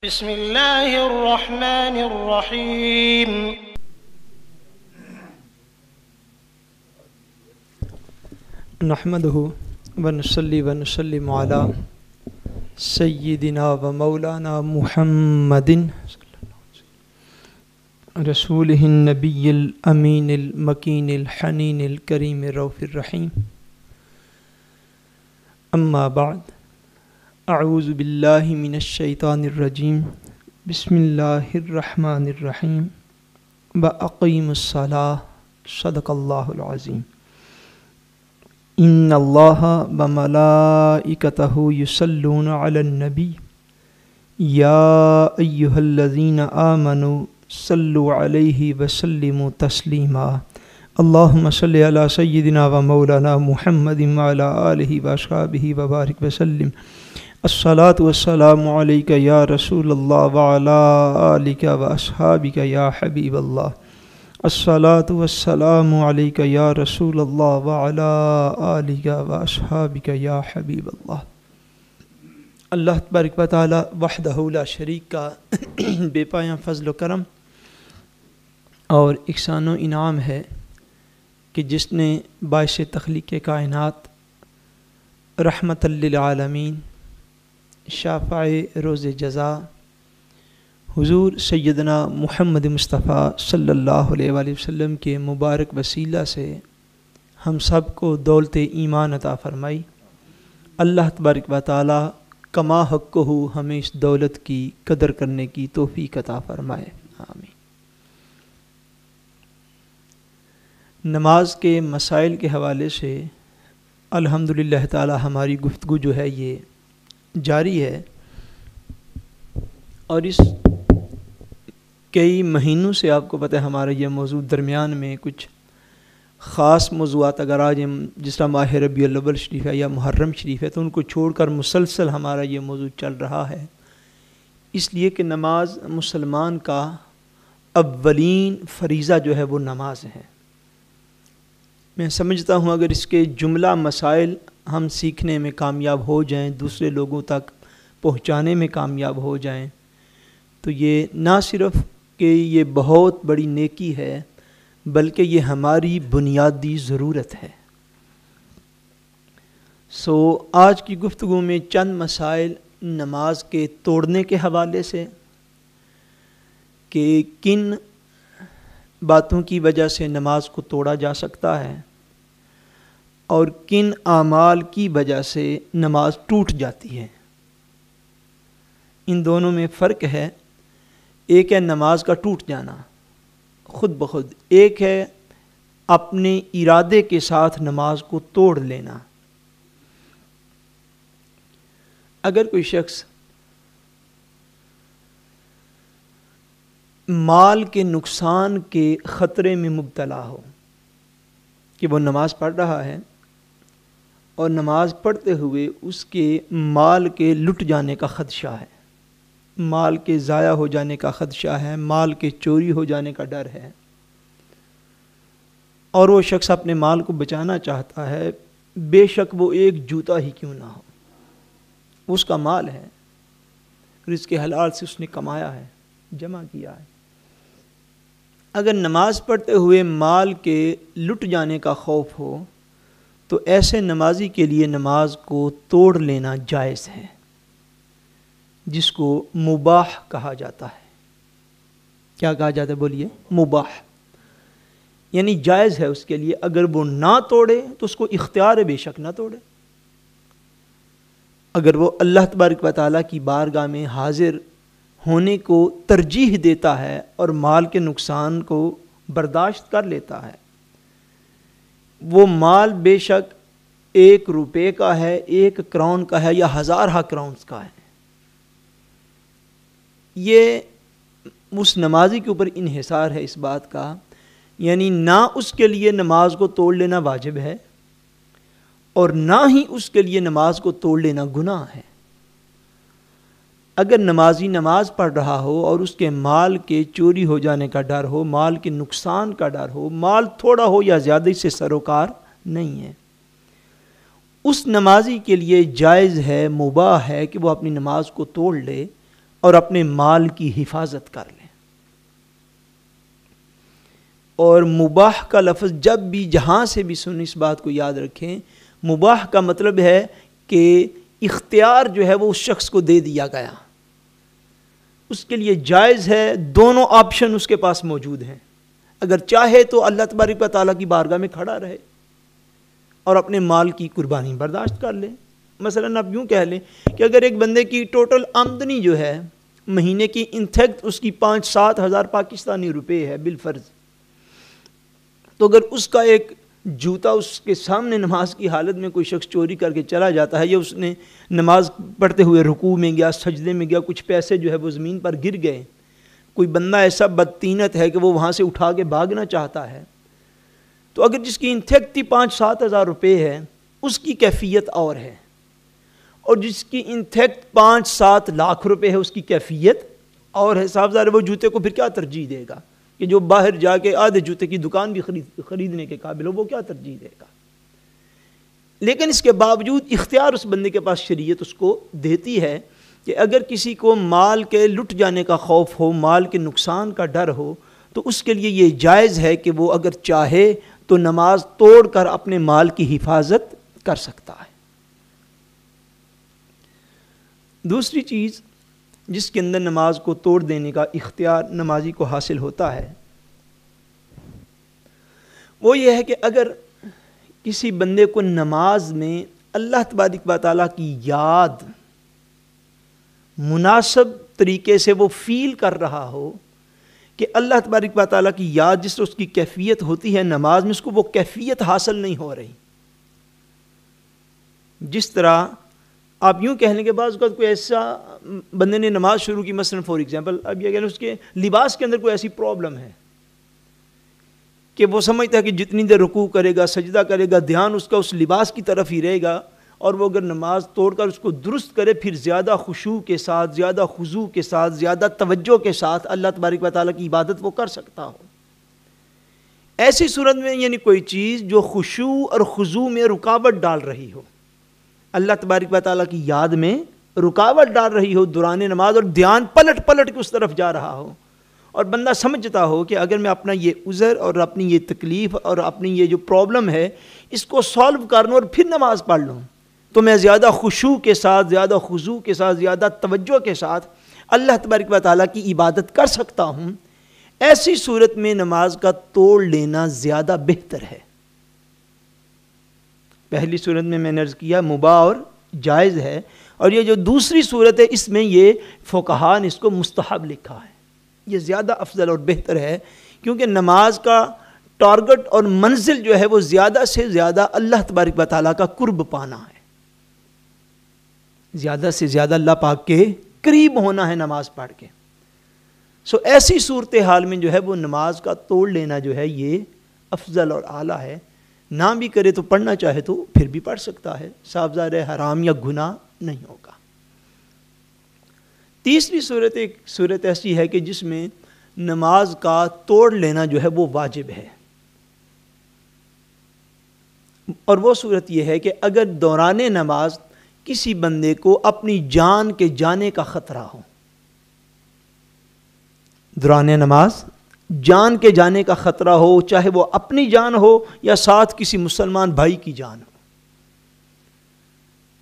بسم اللہ الرحمن الرحیم نحمده ونصلي ونسلم على سيدنا ومولانا محمد رسوله النبي الأمين المكين الحنين الكريم الرؤوف الرحيم. أما بعد، أعوذ بالله من الشيطان الرجيم. بسم الله الرحمن الرحيم. وأقيموا الصلاة. صدق الله العظيم. إن الله وملائكته يصلون على النبي يا أيها الذين آمنوا صلوا عليه وسلموا تسليما. اللهم صل على سيدنا ومولانا محمد وعلى آله وأصحابه وبارك وسلم. الصلاة والسلام عليك يا رسول الله وعلى آلك وأصحابك يا حبيب الله. الصلاة والسلام عليك يا رسول الله وعلى آلك وأصحابك يا حبيب الله. اللہ تبارک و تعالی وحدہ لا شریک کا بے پایاں فضل و کرم اور احسان و انعام ہے کہ جس نے باعث تخلیق کائنات، رحمت للعالمین، شافع روز جزا حضور سیدنا محمد مصطفیٰ صلی اللہ علیہ وآلہ وسلم کے مبارک وسیلہ سے ہم سب کو دولت ایمان عطا فرمائی. اللہ تبارک و تعالی کما حق ہو ہمیں اس دولت کی قدر کرنے کی توفیق عطا فرمائے. آمین. نماز کے مسائل کے حوالے سے الحمدللہ تعالی ہماری گفتگو جو ہے یہ جاری ہے، اور اس کئی مہینوں سے آپ کو پتہ ہے ہمارا یہ موضوع درمیان میں کچھ خاص موضوعات اگر آج ہم جس طرح ماہ ربیع الاول شریف ہے یا محرم شریف ہے تو ان کو چھوڑ کر مسلسل ہمارا یہ موضوع چل رہا ہے، اس لیے کہ نماز مسلمان کا اولین فریضہ جو ہے وہ نماز ہے. میں سمجھتا ہوں اگر اس کے جملہ مسائل ہم سیکھنے میں کامیاب ہو جائیں، دوسرے لوگوں تک پہنچانے میں کامیاب ہو جائیں، تو یہ نہ صرف کہ یہ بہت بڑی نیکی ہے بلکہ یہ ہماری بنیادی ضرورت ہے. آج کی گفتگو میں چند مسائل نماز کے توڑنے کے حوالے سے کہ کن باتوں کی وجہ سے نماز کو توڑا جا سکتا ہے اور کن اعمال کی وجہ سے نماز ٹوٹ جاتی ہے. ان دونوں میں فرق ہے. ایک ہے نماز کا ٹوٹ جانا خود بخود، ایک ہے اپنے ارادے کے ساتھ نماز کو توڑ لینا. اگر کوئی شخص مال کے نقصان کے خطرے میں مبتلا ہو کہ وہ نماز پڑھ رہا ہے اور نماز پڑھتے ہوئے اس کے مال کے لٹ جانے کا خدشہ ہے، مال کے ضائع ہو جانے کا خدشہ ہے، مال کے چوری ہو جانے کا ڈر ہے، اور وہ شخص اپنے مال کو بچانا چاہتا ہے، بے شک وہ ایک جوتا ہی کیوں نہ ہو، اس کا مال ہے، رزق حلال سے اس نے کمایا ہے، جمع کیا ہے. اگر نماز پڑھتے ہوئے مال کے لٹ جانے کا خوف ہو تو ایسے نمازی کے لیے نماز کو توڑ لینا جائز ہے، جس کو مباح کہا جاتا ہے. کیا کہا جاتا ہے بولیے؟ مباح، یعنی جائز ہے اس کے لیے. اگر وہ نہ توڑے تو اس کو اختیار ہے بے شک نہ توڑے. اگر وہ اللہ تبارک و تعالیٰ کی بارگاہ میں حاضر ہونے کو ترجیح دیتا ہے اور مال کے نقصان کو برداشت کر لیتا ہے، وہ مال بے شک 1 روپے کا ہے، 1 کراؤن کا ہے یا ہزارہ کراؤنز کا ہے، یہ اس نمازی کے اوپر انحصار ہے اس بات کا. یعنی نہ اس کے لیے نماز کو توڑ لینا واجب ہے اور نہ ہی اس کے لیے نماز کو توڑ لینا گناہ ہے. اگر نمازی نماز پڑھ رہا ہو اور اس کے مال کے چوری ہو جانے کا ڈر ہو، مال کے نقصان کا ڈر ہو، مال تھوڑا ہو یا زیادہ سے سروکار نہیں ہے، اس نمازی کے لیے جائز ہے، مباح ہے کہ وہ اپنی نماز کو توڑ لے اور اپنے مال کی حفاظت کر لیں۔ اور مباح کا لفظ جب بھی جہاں سے بھی سنیں اس بات کو یاد رکھیں، مباح کا مطلب ہے کہ اختیار جو ہے وہ اس شخص کو دے دیا گیا، اس کے لیے جائز ہے، دونوں آپشن اس کے پاس موجود ہیں۔ اگر چاہے تو اللہ تبارک و تعالیٰ کی بارگاہ میں کھڑا رہے اور اپنے مال کی قربانی برداشت کر لے۔ مثلاً آپ یوں کہہ لیں کہ اگر ایک بندے کی ٹوٹل آمدنی جو ہے مہینے کی انتھیکٹ اس کی 5-7 ہزار پاکستانی روپے ہے بالفرض، تو اگر اس کا ایک جوتا اس کے سامنے نماز کی حالت میں کوئی شخص چوری کر کے چلا جاتا ہے، یا اس نے نماز پڑھتے ہوئے رکوع میں گیا، سجدے میں گیا، کچھ پیسے جو ہے وہ زمین پر گر گئے، کوئی بندہ ایسا بدطینت ہے کہ وہ وہاں سے اٹھا کے بھاگنا چاہتا ہے، تو اگر جس کی انتھیکٹ تھی 5-7 ہزار روپے ہے، اس کی کیفیت اور ہے، اور جس کی انتھیکٹ 5-7 لاکھ روپے ہے اس کی کیفیت اور ہے۔ صاحب ظاہر وہ جوتے کو پھر کیا ترجیح دے گا کہ جو باہر جا کے آدھے جوتے کی دکان بھی خریدنے کے قابل ہو، وہ کیا ترجیح دے گا؟ لیکن اس کے باوجود اختیار اس بندے کے پاس شریعت اس کو دیتی ہے کہ اگر کسی کو مال کے لٹ جانے کا خوف ہو، مال کے نقصان کا ڈر ہو، تو اس کے لیے یہ جائز ہے کہ وہ اگر چاہے تو نماز توڑ کر اپنے مال کی حفاظت کر سکتا ہے۔ دوسری چیز جس کے اندر نماز کو توڑ دینے کا اختیار نمازی کو حاصل ہوتا ہے وہ یہ ہے کہ اگر کسی بندے کو نماز میں اللہ تبارک و تعالیٰ کی یاد مناسب طریقے سے وہ فیل کر رہا ہو کہ اللہ تبارک و تعالیٰ کی یاد جس طرح اس کی کیفیت ہوتی ہے نماز میں، اس کو وہ کیفیت حاصل نہیں ہو رہی۔ جس طرح آپ یوں کہنے کے بعد کوئی ایسا بندے نے نماز شروع کی، مثلا فار ایگزامپل اب یہ کہہ اس کے لباس کے اندر کوئی ایسی پرابلم ہے کہ وہ سمجھتا ہے کہ جتنی دیر رکوع کرے گا، سجدہ کرے گا، دھیان اس کا اس لباس کی طرف ہی رہے گا، اور وہ اگر نماز توڑ کر اس کو درست کرے پھر زیادہ خشوع کے ساتھ، زیادہ خضوع کے ساتھ، زیادہ توجہ کے ساتھ اللہ تبارک و تعالیٰ کی عبادت وہ کر سکتا ہو۔ ایسی صورت میں یعنی کوئی چیز جو خشوع اور خضوع میں رکاوٹ ڈال رہی ہو، اللہ تبارک و تعالیٰ کی یاد میں رکاوٹ ڈال رہی ہو دوران نماز، اور دھیان پلٹ پلٹ کے اس طرف جا رہا ہو، اور بندہ سمجھتا ہو کہ اگر میں اپنا یہ عذر اور اپنی یہ تکلیف اور اپنی یہ جو پرابلم ہے اس کو سالو کر لوں اور پھر نماز پڑھ لوں تو میں زیادہ خشوع کے ساتھ، زیادہ خضوع کے ساتھ، زیادہ توجہ کے ساتھ اللہ تبارک و تعالیٰ کی عبادت کر سکتا ہوں، ایسی صورت میں نماز کا توڑ لینا زیادہ بہتر ہے۔ پہلی صورت میں نے عرض کیا مباح اور جائز ہے، اور یہ جو دوسری صورت ہے اس میں یہ فقہاء نے اس کو مستحب لکھا ہے، یہ زیادہ افضل اور بہتر ہے، کیونکہ نماز کا ٹارگٹ اور منزل جو ہے وہ زیادہ سے زیادہ اللہ تبارک و تعالیٰ کا قرب پانا ہے، زیادہ سے زیادہ اللہ پاک کے قریب ہونا ہے نماز پڑھ کے۔ ایسی صورتحال میں جو ہے وہ نماز کا توڑ لینا جو ہے یہ افضل اور اعلیٰ ہے۔ نہ بھی کرے تو پڑھنا چاہے تو پھر بھی پڑھ سکتا ہے، صاف ظاہر ہے حرام یا گناہ نہیں ہوگا۔ تیسری صورت ایک صورت ایسی ہے کہ جس میں نماز کا توڑ لینا جو ہے وہ واجب ہے، اور وہ صورت یہ ہے کہ اگر دوران نماز کسی بندے کو اپنی جان کے جانے کا خطرہ ہو، دوران نماز جان کے جانے کا خطرہ ہو، چاہے وہ اپنی جان ہو یا ساتھ کسی مسلمان بھائی کی جان ہو،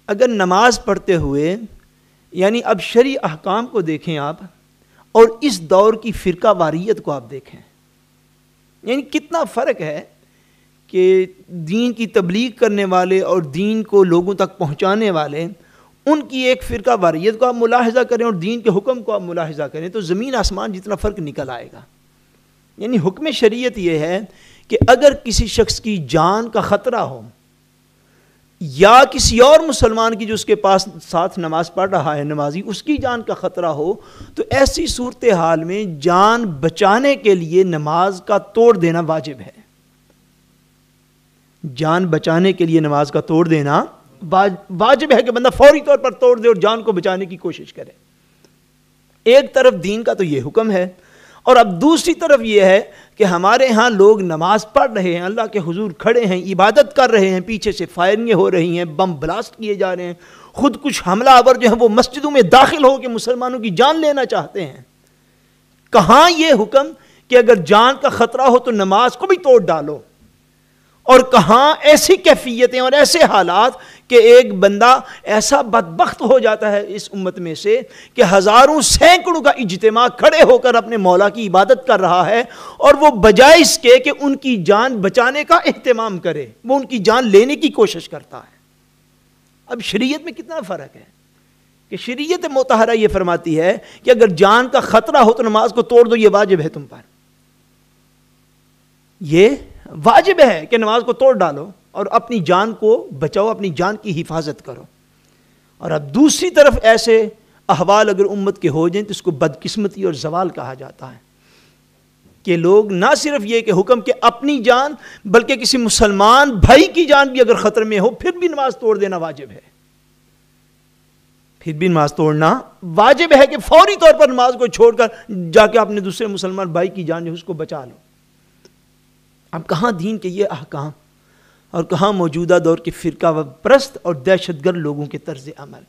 اگر نماز پڑھتے ہوئے یعنی اب شرعی احکام کو دیکھیں آپ، اور اس دور کی فرقہ واریت کو آپ دیکھیں، یعنی کتنا فرق ہے کہ دین کی تبلیغ کرنے والے اور دین کو لوگوں تک پہنچانے والے، ان کی ایک فرقہ واریت کو آپ ملاحظہ کریں اور دین کے حکم کو آپ ملاحظہ کریں تو زمین آسمان جتنا فرق نکل آئے گا۔ یعنی حکم شریعت یہ ہے کہ اگر کسی شخص کی جان کا خطرہ ہو یا کسی اور مسلمان کی جو اس کے پاس ساتھ نماز پڑھ رہا ہے نمازی، اس کی جان کا خطرہ ہو، تو ایسی صورتحال میں جان بچانے کے لیے نماز کا توڑ دینا واجب ہے۔ جان بچانے کے لیے نماز کا توڑ دینا واجب ہے کہ بندہ فوری طور پر توڑ دے اور جان کو بچانے کی کوشش کرے۔ ایک طرف دین کا تو یہ حکم ہے، اور اب دوسری طرف یہ ہے کہ ہمارے ہاں لوگ نماز پڑھ رہے ہیں، اللہ کے حضور کھڑے ہیں، عبادت کر رہے ہیں، پیچھے سے فائرنگیں ہو رہی ہیں، بم بلاسٹ کیے جا رہے ہیں، خود کچھ حملہ آور جو ہیں وہ مسجدوں میں داخل ہو کے مسلمانوں کی جان لینا چاہتے ہیں۔ کہاں یہ حکم کہ اگر جان کا خطرہ ہو تو نماز کو بھی توڑ ڈالو، اور کہاں ایسی کیفیتیں اور ایسے حالات کہ ایک بندہ ایسا بدبخت ہو جاتا ہے اس امت میں سے کہ ہزاروں سینکڑوں کا اجتماع کھڑے ہو کر اپنے مولا کی عبادت کر رہا ہے، اور وہ بجائے اس کے کہ ان کی جان بچانے کا اہتمام کرے وہ ان کی جان لینے کی کوشش کرتا ہے۔ اب شریعت میں کتنا فرق ہے کہ شریعت مطہرہ یہ فرماتی ہے کہ اگر جان کا خطرہ ہو تو نماز کو توڑ دو، یہ واجب ہے تم پر، یہ واجب ہے کہ نماز کو توڑ ڈالو اور اپنی جان کو بچاؤ، اپنی جان کی حفاظت کرو۔ اور اب دوسری طرف ایسے احوال اگر امت کے ہو جائیں تو اس کو بدقسمتی اور زوال کہا جاتا ہے کہ لوگ نہ صرف یہ کہ حکم کہ اپنی جان بلکہ کسی مسلمان بھائی کی جان بھی اگر خطرے میں ہو پھر بھی نماز توڑ دینا واجب ہے، پھر بھی نماز توڑنا واجب ہے کہ فوری طور پر نماز کو چھوڑ کر جا کے اپنے دوسرے مسلمان بھائی کی جان جو اس کو بچا لو۔ اب کہاں دین کے یہ احکام اور کہاں موجودہ دور کے فرقہ پرست اور دہشت گرد لوگوں کے طرز عمل؟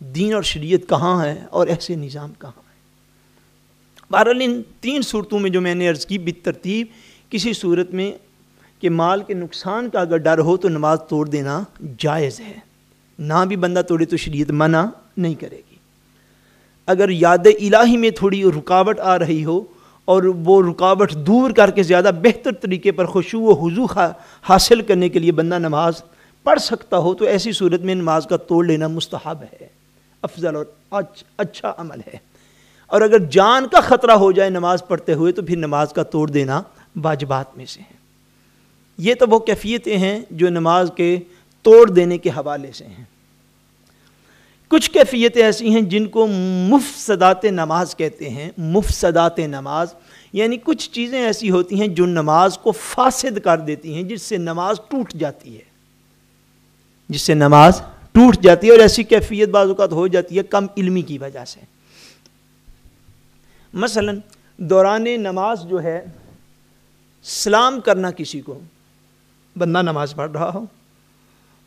دین اور شریعت کہاں ہے اور ایسے نظام کہاں ہے؟ بہرحال ان تین صورتوں میں جو میں نے عرض کی بالترتیب، کسی صورت میں کہ مال کے نقصان کا اگر ڈر ہو تو نماز توڑ دینا جائز ہے، نہ بھی بندہ توڑے تو شریعت منع نہیں کرے گی۔ اگر یاد الہی میں تھوڑی رکاوٹ آ رہی ہو اور وہ رکاوٹ دور کر کے زیادہ بہتر طریقے پر خشوع و خضوع حاصل کرنے کے لیے بندہ نماز پڑھ سکتا ہو تو ایسی صورت میں نماز کا توڑ لینا مستحب ہے، افضل اور اچھا عمل ہے۔ اور اگر جان کا خطرہ ہو جائے نماز پڑھتے ہوئے تو پھر نماز کا توڑ دینا واجبات میں سے ہے۔ یہ تو وہ کیفیتیں ہیں جو نماز کے توڑ دینے کے حوالے سے ہیں۔ کچھ کیفیتیں ایسی ہیں جن کو مفسدات نماز کہتے ہیں۔ مفسدات نماز یعنی کچھ چیزیں ایسی ہوتی ہیں جو نماز کو فاسد کر دیتی ہیں، جس سے نماز ٹوٹ جاتی ہے، جس سے نماز ٹوٹ جاتی ہے۔ اور ایسی کیفیت بعض اوقات ہو جاتی ہے کم علمی کی وجہ سے۔ مثلا دوران نماز جو ہے سلام کرنا، کسی کو بندہ نماز پڑھ رہا ہو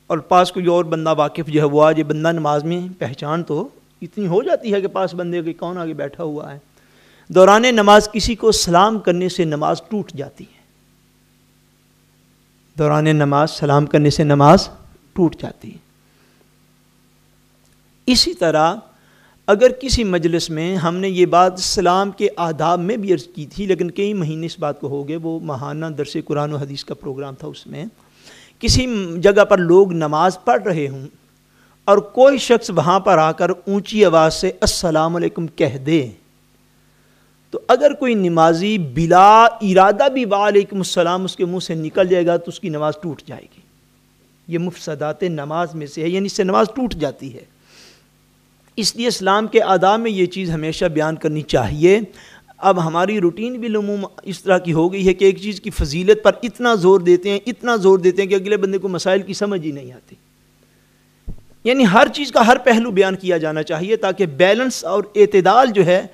اور پاس کوئی اور بندہ واقف جو ہے وہ آج بندہ نماز میں پہچان تو اتنی ہو جاتی ہے کہ پاس بندے کے کون آگے بیٹھا ہوا ہے، دوران نماز کسی کو سلام کرنے سے نماز ٹوٹ جاتی ہے۔ دوران نماز سلام کرنے سے نماز ٹوٹ جاتی ہے۔ اسی طرح اگر کسی مجلس میں ہم نے یہ بات سلام کے آداب میں بھی عرض کی تھی، لیکن کئی مہینے اس بات کو ہو گئے، وہ ماہانہ درس قرآن و حدیث کا پروگرام تھا، اس میں کسی جگہ پر لوگ نماز پڑھ رہے ہوں اور کوئی شخص وہاں پر آ کر اونچی آواز سے السلام علیکم کہہ دے، تو اگر کوئی نمازی بلا ارادہ بھی وعلیکم السلام اس کے منہ سے نکل جائے گا تو اس کی نماز ٹوٹ جائے گی۔ یہ مفسدات نماز میں سے ہے، یعنی اس سے نماز ٹوٹ جاتی ہے۔ اس لیے اسلام کے آداب میں یہ چیز ہمیشہ بیان کرنی چاہیے۔ اب ہماری روٹین بھی عموم اس طرح کی ہو گئی ہے کہ ایک چیز کی فضیلت پر اتنا زور دیتے ہیں کہ اگلے بندے کو مسائل کی سمجھ ہی نہیں آتی۔ یعنی ہر چیز کا ہر پہلو بیان کیا جانا چاہیے تاکہ بیلنس اور اعتدال جو ہے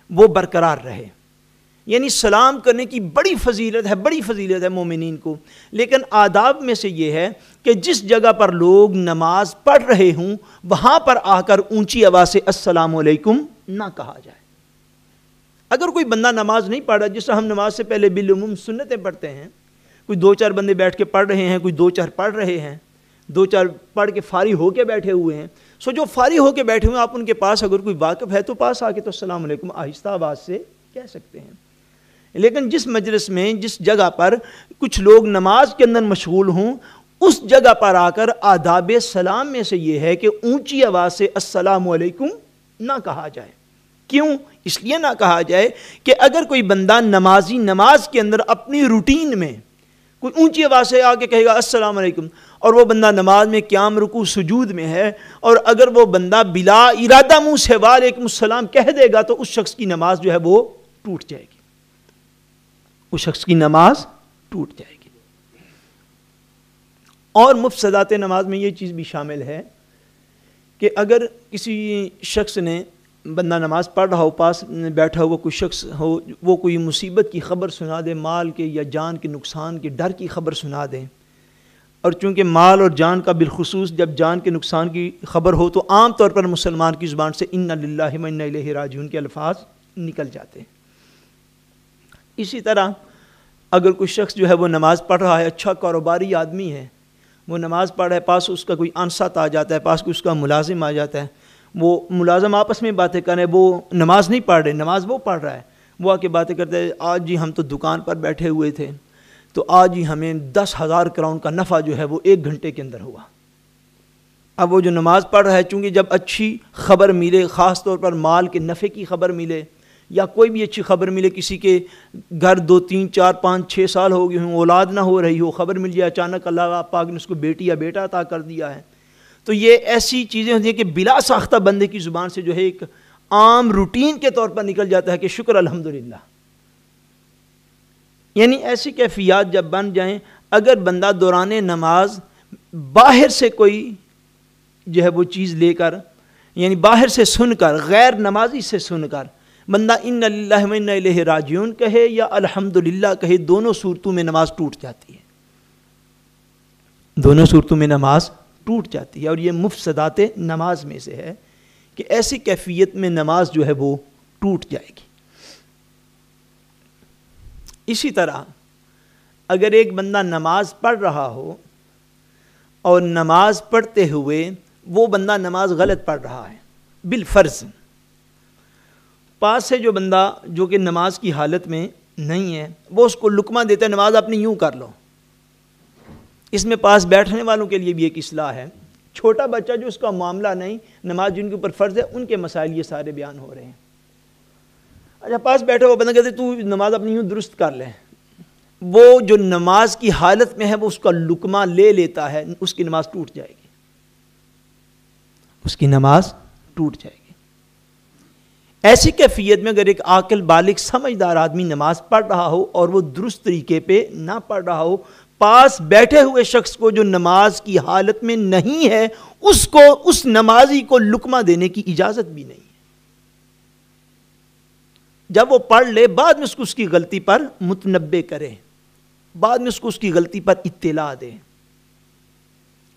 وہ برقرار رہے۔ یعنی سلام کرنے کی بڑی فضیلت ہے مومنین کو، لیکن آداب میں سے یہ ہے کہ جس جگہ پر لوگ نماز پڑھ رہے ہوں وہاں پر آ کر اونچی آواز سے السلام علیکم نہ کہا جائے۔ اگر کوئی بندہ نماز نہیں پڑھ رہا، جس طرح ہم نماز سے پہلے بالعموم سنتیں پڑھتے ہیں، کوئی 2-4 بندے بیٹھ کے پڑھ رہے ہیں، کوئی 2-4 پڑھ رہے ہیں، 2-4 پڑھ کے فارغ ہو کے بیٹھے ہوئے ہیں، جو فارغ ہو کے بیٹھے ہوئے ہیں آپ ان کے پاس اگر کوئی واقف ہے تو پاس آ کے تو السلام علیکم آہستہ آواز سے کہہ سکتے ہیں۔ لیکن جس مجلس میں جس جگہ پر کچھ لوگ نماز کے اندر مشغول ہوں، اس جگہ پر آ کر آداب سلام میں سے یہ ہے کہ اونچی آواز سے السلام علیکم نہ کہا جائے۔ کیوں؟ اس لیے نہ کہا جائے کہ اگر کوئی بندہ نمازی نماز کے اندر اپنی روٹین میں کوئی اونچی آواز سے آ کے کہے گا السلام علیکم، اور وہ بندہ نماز میں قیام رکوع سجود میں ہے، اور اگر وہ بندہ بلا ارادہ منہ سے وعلیکم السلام کہہ دے گا تو اس شخص کی نماز جو ہے وہ ٹوٹ جائے گی، اس شخص کی نماز ٹوٹ جائے گی۔ اور مفسدات نماز میں یہ چیز بھی شامل ہے کہ اگر کسی شخص نے بندہ نماز پڑھ رہا ہو، پاس بیٹھا ہوا کوئی شخص ہو، وہ کوئی مصیبت کی خبر سنا دے، مال کے یا جان کے نقصان کے ڈر کی خبر سنا دیں، اور چونکہ مال اور جان کا بالخصوص جب جان کے نقصان کی خبر ہو تو عام طور پر مسلمان کی زبان سے انا للہ و انا الیہ راجعون کے الفاظ نکل جاتے ہیں۔ اسی طرح اگر کوئی شخص جو ہے وہ نماز پڑھ رہا ہے، اچھا کاروباری آدمی ہے، وہ نماز پڑھ رہا ہے، پاس اس کا کوئی انصت آ جاتا ہے، پاس اس کا ملازم آ جاتا ہے، وہ ملازم آپس میں باتیں کر رہے ہیں، وہ نماز نہیں پڑھ رہے، نماز وہ پڑھ رہا ہے، وہ آ کے باتیں کرتے ہیں، آج جی ہم تو دکان پر بیٹھے ہوئے تھے تو آج ہی ہمیں 10,000 کراؤن کا نفع جو ہے وہ 1 گھنٹے کے اندر ہوا۔ اب وہ جو نماز پڑھ رہا ہے، چونکہ جب اچھی خبر ملے، خاص طور پر مال کے نفع کی خبر ملے یا کوئی بھی اچھی خبر ملے، کسی کے گھر 2 3 4 5 6 سال ہو گئے ہوں، اولاد نہ ہو رہی ہو، خبر مل جائے اچانک اللہ پاک نے اس کو بیٹی یا بیٹا عطا کر دیا ہے، تو یہ ایسی چیزیں ہوتی ہیں کہ بلا ساختہ بندے کی زبان سے جو ہے ایک عام روٹین کے طور پر نکل جاتا ہے کہ شکر الحمدللہ۔ یعنی ایسی کیفیات جب بن جائیں، اگر بندہ دوران نماز باہر سے کوئی جو ہے وہ چیز لے کر، یعنی باہر سے سن کر، غیر نمازی سے سن کر بندہ انا للہ و انا الیہ راجعون کہے یا الحمدللہ کہے، دونوں صورتوں میں نماز ٹوٹ جاتی ہے، دونوں صورتوں میں نماز ٹوٹ جاتی ہے، اور یہ مفسدات نماز میں سے ہے کہ ایسی کیفیت میں نماز جو ہے وہ ٹوٹ جائے گی۔ اسی طرح اگر ایک بندہ نماز پڑھ رہا ہو اور نماز پڑھتے ہوئے وہ بندہ نماز غلط پڑھ رہا ہے بالفرض، پاس سے جو بندہ جو کہ نماز کی حالت میں نہیں ہے، وہ اس کو لقمہ دیتا ہے، نماز اپنی یوں کر لو۔ اس میں پاس بیٹھنے والوں کے لیے بھی ایک اصلاح ہے، چھوٹا بچہ جو اس کا معاملہ نہیں، نماز جن کے اوپر فرض ہے ان کے مسائل یہ سارے بیان ہو رہے ہیں۔ اچھا پاس بیٹھا ہوا بندہ کہتے تو نماز اپنی یوں درست کر لے، وہ جو نماز کی حالت میں ہے وہ اس کا لقمہ لے لیتا ہے، اس کی نماز ٹوٹ جائے گی، اس کی نماز ٹوٹ جائے گی۔ ایسی کیفیت میں اگر ایک عاقل بالغ سمجھدار آدمی نماز پڑھ رہا ہو اور وہ درست طریقے پہ نہ پڑھ رہا ہو، پاس بیٹھے ہوئے شخص کو جو نماز کی حالت میں نہیں ہے اس کو، اس نمازی کو لقمہ دینے کی اجازت بھی نہیں ہے۔ جب وہ پڑھ لے بعد میں اس کی غلطی پر متنبہ کرے، بعد میں اس کی غلطی پر اطلاع دے،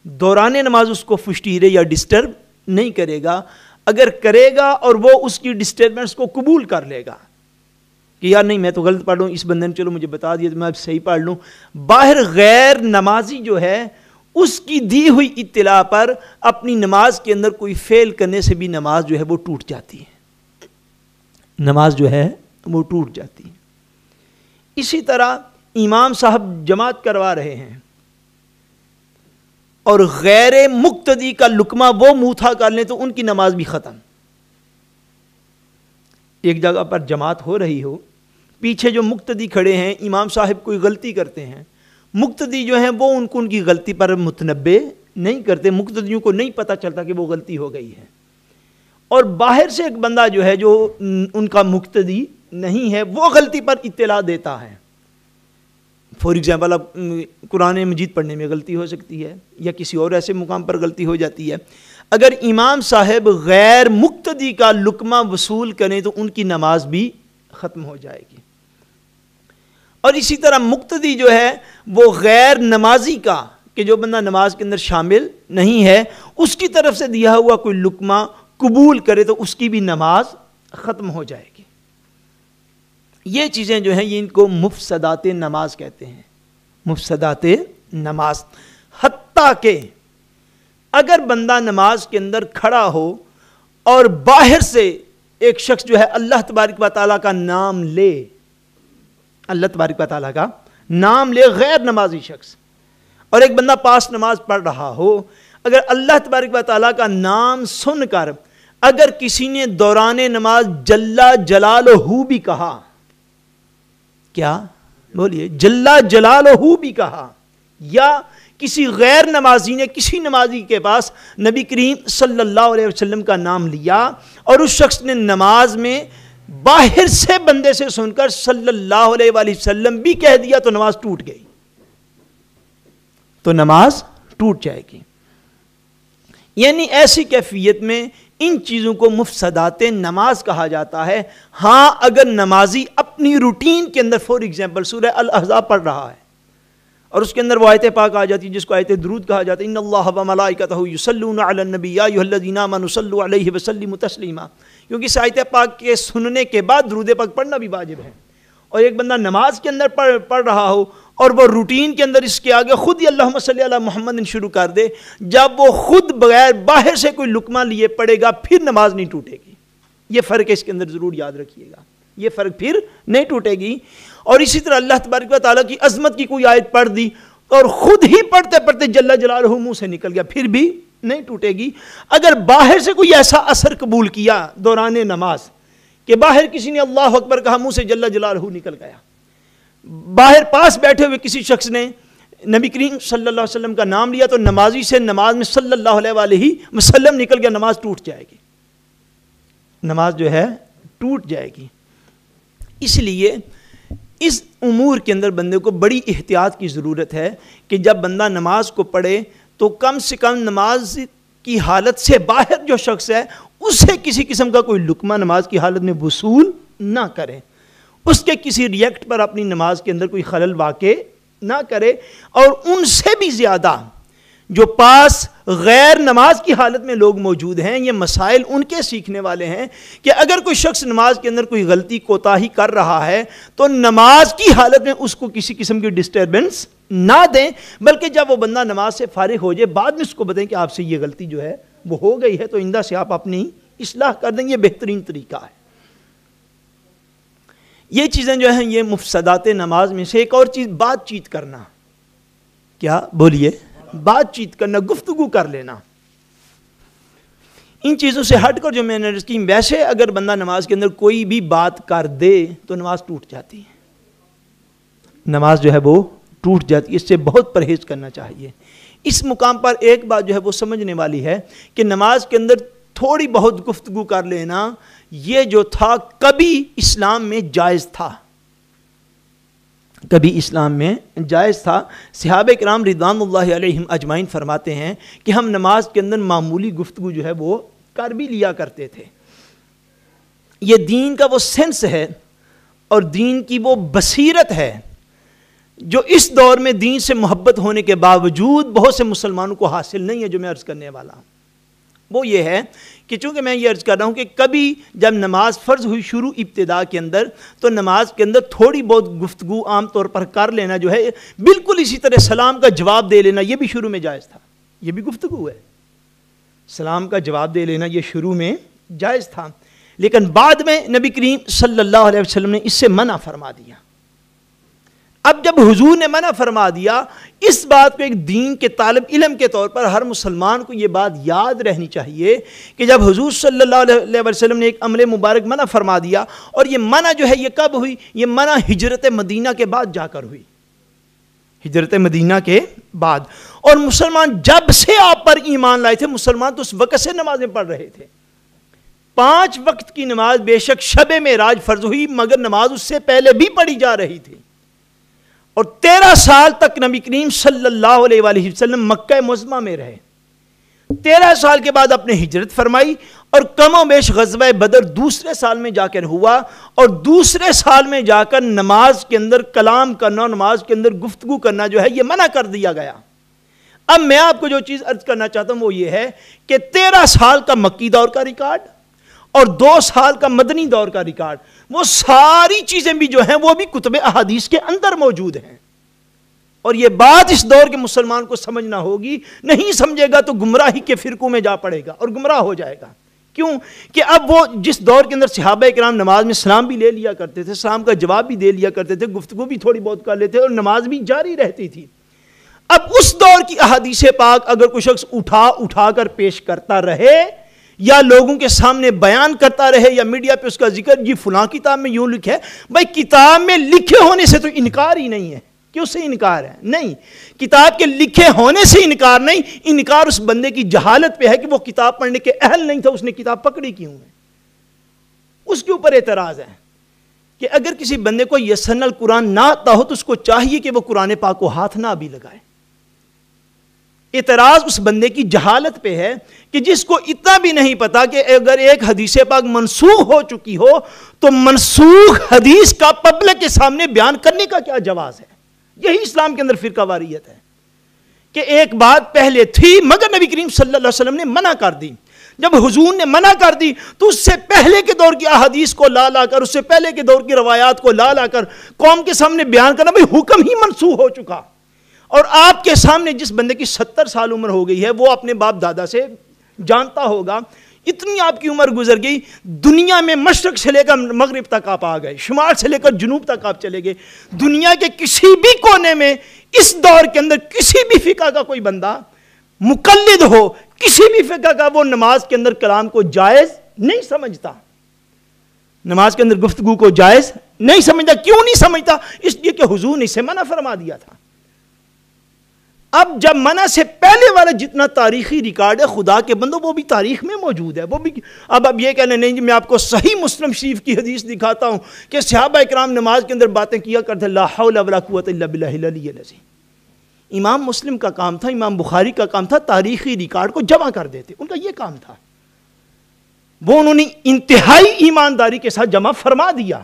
دوران نماز اس کو فشٹیرے یا ڈسٹرب نہیں کرے گا۔ اگر کرے گا اور وہ اس کی ڈسٹربنس کو قبول کر لے گا کہ یار نہیں میں تو غلط پڑھ لوں، اس بندے نے چلو مجھے بتا دیا تو میں اب صحیح پڑھ لوں، باہر غیر نمازی جو ہے اس کی دی ہوئی اطلاع پر اپنی نماز کے اندر کوئی فعل کرنے سے بھی نماز جو ہے وہ ٹوٹ جاتی ہے، نماز جو ہے وہ ٹوٹ جاتی ہے۔ اسی طرح امام صاحب جماعت کروا رہے ہیں اور غیر مقتدی کا لقمہ وہ منہ تھا کر لیں تو ان کی نماز بھی ختم۔ ایک جگہ پر جماعت ہو رہی ہو، پیچھے جو مقتدی کھڑے ہیں، امام صاحب کوئی غلطی کرتے ہیں، مقتدی جو ہیں وہ ان کو ان کی غلطی پر متنبہ نہیں کرتے، مقتدیوں کو نہیں پتہ چلتا کہ وہ غلطی ہو گئی ہے، اور باہر سے ایک بندہ جو ہے جو ان کا مقتدی نہیں ہے وہ غلطی پر اطلاع دیتا ہے۔ فور ایگزامپل اب قرآن مجید پڑھنے میں غلطی ہو سکتی ہے یا کسی اور ایسے مقام پر غلطی ہو جاتی ہے، اگر امام صاحب غیر مقتدی کا لقمہ وصول کریں تو ان کی نماز بھی ختم ہو جائے گی، اور اسی طرح مقتدی جو ہے وہ غیر نمازی کا، کہ جو بندہ نماز کے اندر شامل نہیں ہے، اس کی طرف سے دیا ہوا کوئی لقمہ قبول کرے تو اس کی بھی نماز ختم ہو جائے گی۔ یہ چیزیں جو ہیں یہ ان کو مفسدات نماز کہتے ہیں، مفسدات نماز۔ حتیٰ کہ اگر بندہ نماز کے اندر کھڑا ہو اور باہر سے ایک شخص جو ہے اللہ تبارک و تعالیٰ کا نام لے، اللہ تبارک و تعالیٰ کا نام لے، غیر نمازی شخص، اور ایک بندہ پاس نماز پڑھ رہا ہو، اگر اللہ تبارک و تعالیٰ کا نام سن کر اگر کسی نے دوران نماز جلا جلالہ بھی کہا، کیا بولیے، جلا جلالہ بھی کہا، یا کسی غیر نمازی نے کسی نمازی کے پاس نبی کریم صلی اللہ علیہ وسلم کا نام لیا اور اس شخص نے نماز میں باہر سے بندے سے سن کر صلی اللہ علیہ وآلہ وسلم بھی کہہ دیا تو نماز ٹوٹ گئی، تو نماز ٹوٹ جائے گی۔ یعنی ایسی کیفیت میں ان چیزوں کو مفسدات نماز کہا جاتا ہے۔ ہاں اگر نمازی اپنی روٹین کے اندر فور ایگزامپل سورہ الاحزاب پڑھ رہا ہے اور اس کے اندر وہ آیت پاک آ جاتی ہے جس کو آیت درود کہا جاتا ہے، ان اللہ و ملائکتہ یصلون علی النبی یا ایھا الذین آمنوا صلوا علیہ وسلموا تسلیما، کیونکہ اس آیت پاک کے سننے کے بعد درود پاک پڑھنا بھی واجب ہے۔ اور ایک بندہ نماز کے اندر پڑھ رہا ہو اور وہ روٹین کے اندر اس کے آگے خود ہی اللہم صلی علی محمد شروع کر دے، جب وہ خود بغیر باہر سے کوئی لقمہ لیے پڑھے گا پھر نماز نہیں ٹوٹے گی۔ یہ فرق ہے، اس کے اندر ضرور یاد رکھیے گا، یہ فرق پھر نہیں ٹوٹے گی۔ اور اسی طرح اللہ تبارک و تعالیٰ کی عظمت کی کوئی آیت پڑھ دی اور خود ہی پڑھتے پڑھتے جل جلالہ منہ سے نکل گیا، پھر بھی نہیں ٹوٹے گی۔ اگر باہر سے کوئی ایسا اثر قبول کیا دوران نماز کہ باہر کسی نے اللہ اکبر کہا، منہ سے جل جلالہ نکل گیا، باہر پاس بیٹھے ہوئے کسی شخص نے نبی کریم صلی اللہ علیہ وسلم کا نام لیا تو نمازی سے نماز میں صلی اللہ علیہ وآلہ وسلم نکل گیا، نماز ٹوٹ جائے گی، نماز جو ہے ٹوٹ جائے گی۔ اس لیے اس امور کے اندر بندے کو بڑی احتیاط کی ضرورت ہے کہ جب بندہ نماز کو پڑھے تو کم سے کم نماز کی حالت سے باہر جو شخص ہے اسے کسی قسم کا کوئی لقمہ نماز کی حالت میں وصول نہ کرے، اس کے کسی ریئیکٹ پر اپنی نماز کے اندر کوئی خلل واقع نہ کرے۔ اور ان سے بھی زیادہ جو پاس غیر نماز کی حالت میں لوگ موجود ہیں، یہ مسائل ان کے سیکھنے والے ہیں کہ اگر کوئی شخص نماز کے اندر کوئی غلطی کوتاہی کر رہا ہے تو نماز کی حالت میں اس کو کسی قسم کی ڈسٹربنس نہ دیں، بلکہ جب وہ بندہ نماز سے فارغ ہو جائے بعد میں اس کو بتائیں کہ آپ سے یہ غلطی جو ہے وہ ہو گئی ہے، تو آئندہ سے آپ اپنی اصلاح کر دیں، یہ بہترین طریقہ ہے۔ یہ چیزیں جو ہیں یہ مفسدات نماز میں سے۔ ایک اور چیز بات چیت کرنا، کیا بولیے؟ بات چیت کرنا، گفتگو کر لینا۔ ان چیزوں سے ہٹ کر جو میں نے عرض کی، ویسے اگر بندہ نماز کے اندر کوئی بھی بات کر دے تو نماز ٹوٹ جاتی ہے، نماز جو ہے وہ ٹوٹ جاتی ہے، اس سے بہت پرہیز کرنا چاہیے۔ اس مقام پر ایک بات جو ہے وہ سمجھنے والی ہے کہ نماز کے اندر تھوڑی بہت گفتگو کر لینا یہ جو تھا کبھی اسلام میں جائز تھا، کبھی اسلام میں جائز تھا۔ صحابہ کرام رضوان اللہ علیہم اجمعین فرماتے ہیں کہ ہم نماز کے اندر معمولی گفتگو جو ہے وہ کر بھی لیا کرتے تھے۔ یہ دین کا وہ سینس ہے اور دین کی وہ بصیرت ہے جو اس دور میں دین سے محبت ہونے کے باوجود بہت سے مسلمانوں کو حاصل نہیں ہے، جو میں عرض کرنے والا ہوں۔ وہ یہ ہے کہ چونکہ میں یہ عرض کر رہا ہوں کہ کبھی جب نماز فرض ہوئی شروع ابتدا کے اندر تو نماز کے اندر تھوڑی بہت گفتگو عام طور پر کر لینا جو ہے، بالکل اسی طرح سلام کا جواب دے لینا، یہ بھی شروع میں جائز تھا، یہ بھی گفتگو ہے۔ سلام کا جواب دے لینا یہ شروع میں جائز تھا، لیکن بعد میں نبی کریم صلی اللہ علیہ وسلم نے اس سے منع فرما دیا۔ اب جب حضور نے منع فرما دیا، اس بات کو ایک دین کے طالب علم کے طور پر ہر مسلمان کو یہ بات یاد رہنی چاہیے کہ جب حضور صلی اللہ علیہ وسلم نے ایک عمل مبارک منع فرما دیا، اور یہ منع جو ہے یہ کب ہوئی؟ یہ منع ہجرت مدینہ کے بعد جا کر ہوئی، ہجرت مدینہ کے بعد۔ اور مسلمان جب سے آپ پر ایمان لائے تھے، مسلمان تو اس وقت سے نمازیں پڑھ رہے تھے۔ 5 وقت کی نماز بے شک شب معراج فرض ہوئی، مگر نماز اس سے پہلے بھی پڑھی جا رہی تھی۔ اور 13 سال تک نبی کریم صلی اللہ علیہ وآلہ وسلم مکہ معظمہ میں رہے۔ 13 سال کے بعد اپنے ہجرت فرمائی، اور کم و بیش غزوہ بدر دوسرے سال میں جا کر ہوا، اور دوسرے سال میں جا کر نماز کے اندر کلام کرنا، نماز کے اندر گفتگو کرنا جو ہے یہ منع کر دیا گیا۔ اب میں آپ کو جو چیز عرض کرنا چاہتا ہوں وہ یہ ہے کہ 13 سال کا مکی دور کا ریکارڈ اور 2 سال کا مدنی دور کا ریکارڈ، وہ ساری چیزیں بھی جو ہیں وہ بھی کتب احادیث کے اندر موجود ہیں۔ اور یہ بات اس دور کے مسلمان کو سمجھنا ہوگی، نہیں سمجھے گا تو گمراہی کے فرقوں میں جا پڑے گا اور گمراہ ہو جائے گا۔ کیوں کہ اب وہ جس دور کے اندر صحابہ کرام نماز میں سلام بھی لے لیا کرتے تھے، سلام کا جواب بھی دے لیا کرتے تھے، گفتگو بھی تھوڑی بہت کر لیتے اور نماز بھی جاری رہتی تھی۔ اب اس دور کی احادیث پاک اگر کوئی شخص اٹھا کر پیش کرتا رہے، یا لوگوں کے سامنے بیان کرتا رہے، یا میڈیا پہ اس کا ذکر، جی فلاں کتاب میں یوں لکھے، بھائی کتاب میں لکھے ہونے سے تو انکار ہی نہیں ہے کہ اس سے انکار ہے، نہیں، کتاب کے لکھے ہونے سے انکار نہیں، انکار اس بندے کی جہالت پہ ہے کہ وہ کتاب پڑھنے کے اہل نہیں تھا، اس نے کتاب پکڑی کیوں ہے، اس کے اوپر اعتراض ہے۔ کہ اگر کسی بندے کو یسن القرآن نہ آتا ہو تو اس کو چاہیے کہ وہ قرآن پاک کو ہاتھ نہ بھی لگائے، اعتراض اس بندے کی جہالت پہ ہے کہ جس کو اتنا بھی نہیں پتا کہ اگر ایک حدیث پاک منسوخ ہو چکی ہو تو منسوخ حدیث کا پبلک کے سامنے بیان کرنے کا کیا جواز ہے. یہی اسلام کے اندر فرقہ واریت ہے کہ ایک بات پہلے تھی مگر نبی کریم صلی اللہ علیہ وسلم نے منع کر دی. جب حضور نے منع کر دی تو اس سے پہلے کے دور کی احادیث کو لا کر، اس سے پہلے کے دور کی روایات کو لا کر قوم کے سامنے بیان کرنا، بھئی حکم ہی منسوخ ہو چکا. اور آپ کے سامنے جس بندے کی 70 سال عمر ہو گئی ہے وہ اپنے باپ دادا سے جانتا ہوگا، اتنی آپ کی عمر گزر گئی، دنیا میں مشرق سے لے کر مغرب تک آپ آ گئے، شمال سے لے کر جنوب تک آپ چلے گئے، دنیا کے کسی بھی کونے میں اس دور کے اندر کسی بھی فقہ کا کوئی بندہ مقلد ہو، کسی بھی فقہ کا، وہ نماز کے اندر کلام کو جائز نہیں سمجھتا، نماز کے اندر گفتگو کو جائز نہیں سمجھتا. کیوں نہیں سمجھتا؟ اس لیے کہ حضور نے اسے منع فرما دیا تھا. اب جب منع سے پہلے والا جتنا تاریخی ریکارڈ ہے خدا کے بندوں وہ بھی تاریخ میں موجود ہے، وہ بھی. اب یہ کہنا نہیں جی میں آپ کو صحیح مسلم شریف کی حدیث دکھاتا ہوں کہ صحابہ اکرام نماز کے اندر باتیں کیا کرتے لا حول ولا قوت الا باللہ العلی العظیم. امام مسلم کا کام تھا، امام بخاری کا کام تھا تاریخی ریکارڈ کو جمع کر دیتے، ان کا یہ کام تھا. وہ انہوں نے انتہائی ایمانداری کے ساتھ جمع فرما دیا.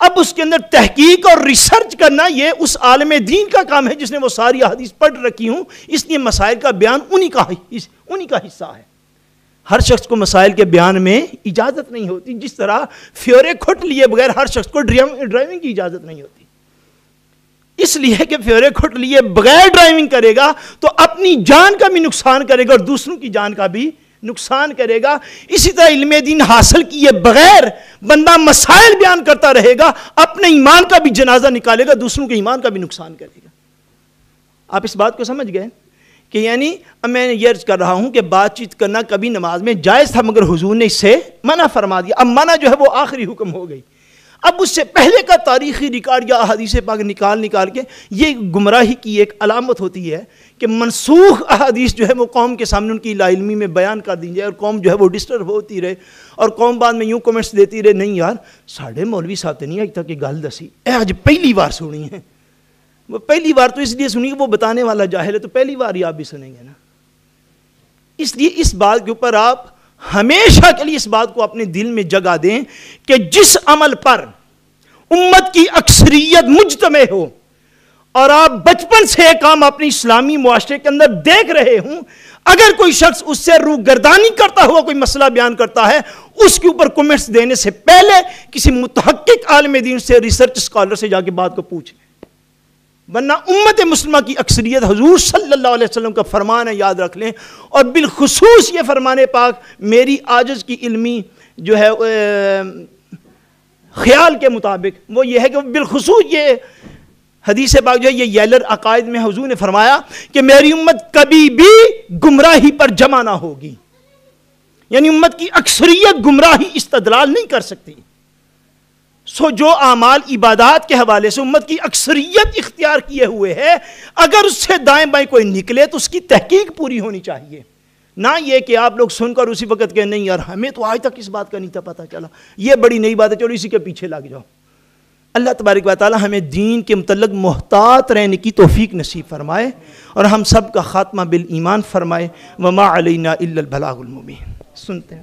اب اس کے اندر تحقیق اور ریسرچ کرنا یہ اس عالم دین کا کام ہے جس نے وہ ساری احادیث پڑھ رکھی ہوں، اس لیے مسائل کا بیان انہی کا حصہ ہے. ہر شخص کو مسائل کے بیان میں اجازت نہیں ہوتی، جس طرح فیورے کھٹ لیے بغیر ہر شخص کو ڈرائیونگ کی اجازت نہیں ہوتی. اس لیے کہ فیورے کھٹ لیے بغیر ڈرائیونگ کرے گا تو اپنی جان کا بھی نقصان کرے گا اور دوسروں کی جان کا بھی نقصان کرے گا. اسی طرح علم دین حاصل کیے بغیر بندہ مسائل بیان کرتا رہے گا، اپنے ایمان کا بھی جنازہ نکالے گا، دوسروں کے ایمان کا بھی نقصان کرے گا. آپ اس بات کو سمجھ گئے کہ یعنی میں یہ عرض کر رہا ہوں کہ بات چیت کرنا کبھی نماز میں جائز تھا مگر حضور نے اس سے منع فرما دیا. اب منع جو ہے وہ آخری حکم ہو گئی. اب اس سے پہلے کا تاریخی ریکارڈ یا احادیث پاک نکال کے یہ گمراہی کی ایک علامت ہوتی ہے کہ منسوخ احادیث جو ہے وہ قوم کے سامنے ان کی لا علمی میں بیان کر دی جائے اور قوم جو ہے وہ ڈسٹرب ہوتی رہے اور قوم بعد میں یوں کمنٹس دیتی رہے نہیں یار ساڑھے مولوی صاحب نے نہیں آج تک یہ گل دسی، آج پہلی بار سنی ہے. وہ پہلی بار تو اس لیے سنی کہ وہ بتانے والا جاہل ہے، تو پہلی بار ہی آپ بھی سنیں گے نا. اس لیے اس بات کے اوپر آپ ہمیشہ کے لیے اس بات کو اپنے دل میں جگہ دیں کہ جس عمل پر امت کی اکثریت مجتمع ہو اور آپ بچپن سے ایک کام اپنی اسلامی معاشرے کے اندر دیکھ رہے ہوں، اگر کوئی شخص اس سے روگردانی کرتا ہوا کوئی مسئلہ بیان کرتا ہے اس کے اوپر کمنٹس دینے سے پہلے کسی متحقق عالم دین سے ریسرچ اسکالر سے جا کے بات کو پوچھ لیں. ورنہ امت مسلمہ کی اکثریت حضور صلی اللہ علیہ وسلم کا فرمان ہے، یاد رکھ لیں. اور بالخصوص یہ فرمان پاک میری عاجز کی علمی جو ہے خیال کے مطابق وہ یہ ہے کہ بالخصوص یہ حدیث پاک جو ہے یہ ییلر عقائد میں حضور نے فرمایا کہ میری امت کبھی بھی گمراہی پر جمع نہ ہوگی، یعنی امت کی اکثریت گمراہی استدلال نہیں کر سکتی. سو جو اعمال عبادات کے حوالے سے امت کی اکثریت اختیار کیے ہوئے ہے اگر اس سے دائیں بائیں کوئی نکلے تو اس کی تحقیق پوری ہونی چاہیے، نہ یہ کہ آپ لوگ سن کر اسی وقت کہ نہیں یار ہمیں تو آج تک اس بات کا نہیں تھا پتہ چلا، یہ بڑی نئی بات ہے چلو اسی کے پیچھے لگ جاؤ. اللہ تبارک و تعالی ہمیں دین کے متعلق محتاط رہنے کی توفیق نصیب فرمائے اور ہم سب کا خاتمہ بالایمان فرمائے. وما علینا الا البلاغ المبین. سنتے ہیں.